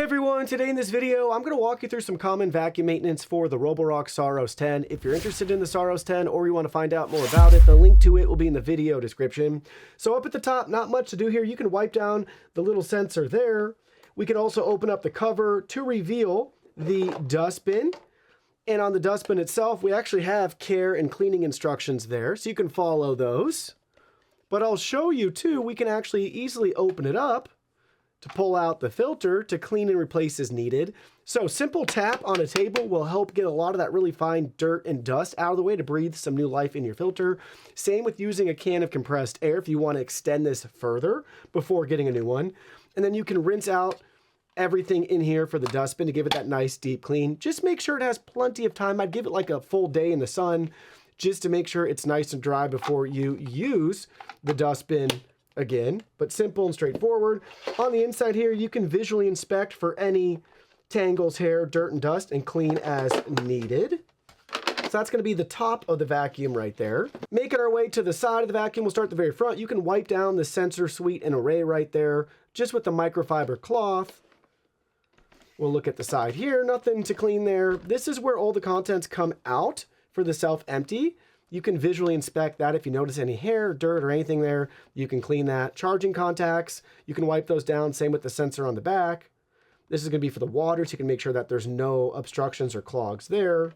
Hey everyone, today in this video, I'm going to walk you through some common vacuum maintenance for the Roborock Saros 10. If you're interested in the Saros 10 or you want to find out more about it, the link to it will be in the video description. So up at the top, not much to do here. You can wipe down the little sensor there. We can also open up the cover to reveal the dustbin. And on the dustbin itself, we actually have care and cleaning instructions there, so you can follow those. But I'll show you too, we can actually easily open it up to pull out the filter to clean and replace as needed. So simple tap on a table will help get a lot of that really fine dirt and dust out of the way to breathe some new life in your filter. Same with using a can of compressed air if you want to extend this further before getting a new one. And then you can rinse out everything in here for the dustbin to give it that nice deep clean. Just make sure it has plenty of time. I'd give it like a full day in the sun just to make sure it's nice and dry before you use the dustbin again, but simple and straightforward. On the inside here, you can visually inspect for any tangles, hair, dirt, and dust and clean as needed. So that's going to be the top of the vacuum right there. Making our way to the side of the vacuum, we'll start at the very front. You can wipe down the sensor suite and array right there, just with the microfiber cloth. We'll look at the side here, nothing to clean there. This is where all the contents come out for the self-empty. You can visually inspect that. If you notice any hair, dirt, or anything there, you can clean that. Charging contacts, you can wipe those down. Same with the sensor on the back. This is going to be for the water, so you can make sure that there's no obstructions or clogs there.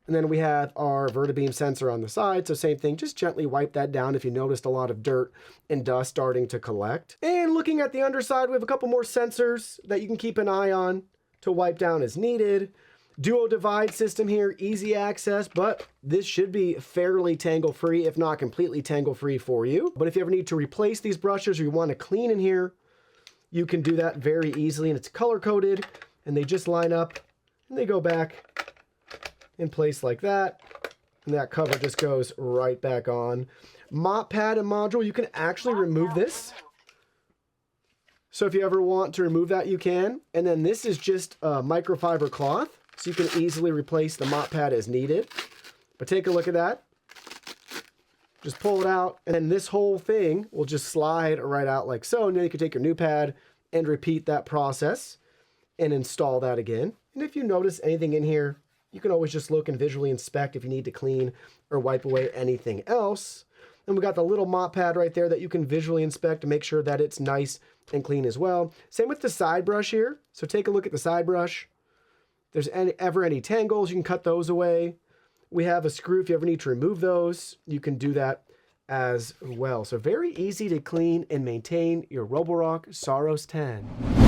And then we have our Vertibeam sensor on the side. So same thing, just gently wipe that down if you noticed a lot of dirt and dust starting to collect. And looking at the underside, we have a couple more sensors that you can keep an eye on to wipe down as needed. Duo divide system here, easy access, but this should be fairly tangle-free, if not completely tangle-free for you. But if you ever need to replace these brushes or you want to clean in here, you can do that very easily. And it's color-coded, and they just line up, and they go back in place like that. And that cover just goes right back on. Mop pad and module, you can actually remove this. So if you ever want to remove that, you can. And then this is just a microfiber cloth. So you can easily replace the mop pad as needed. But take a look at that. Just pull it out, and then this whole thing will just slide right out like so. And then you can take your new pad and repeat that process and install that again. And if you notice anything in here, you can always just look and visually inspect if you need to clean or wipe away anything else. And we got the little mop pad right there that you can visually inspect to make sure that it's nice and clean as well. Same with the side brush here. So take a look at the side brush. If there's ever any tangles, you can cut those away. We have a screw if you ever need to remove those. You can do that as well. So very easy to clean and maintain your Roborock Saros 10.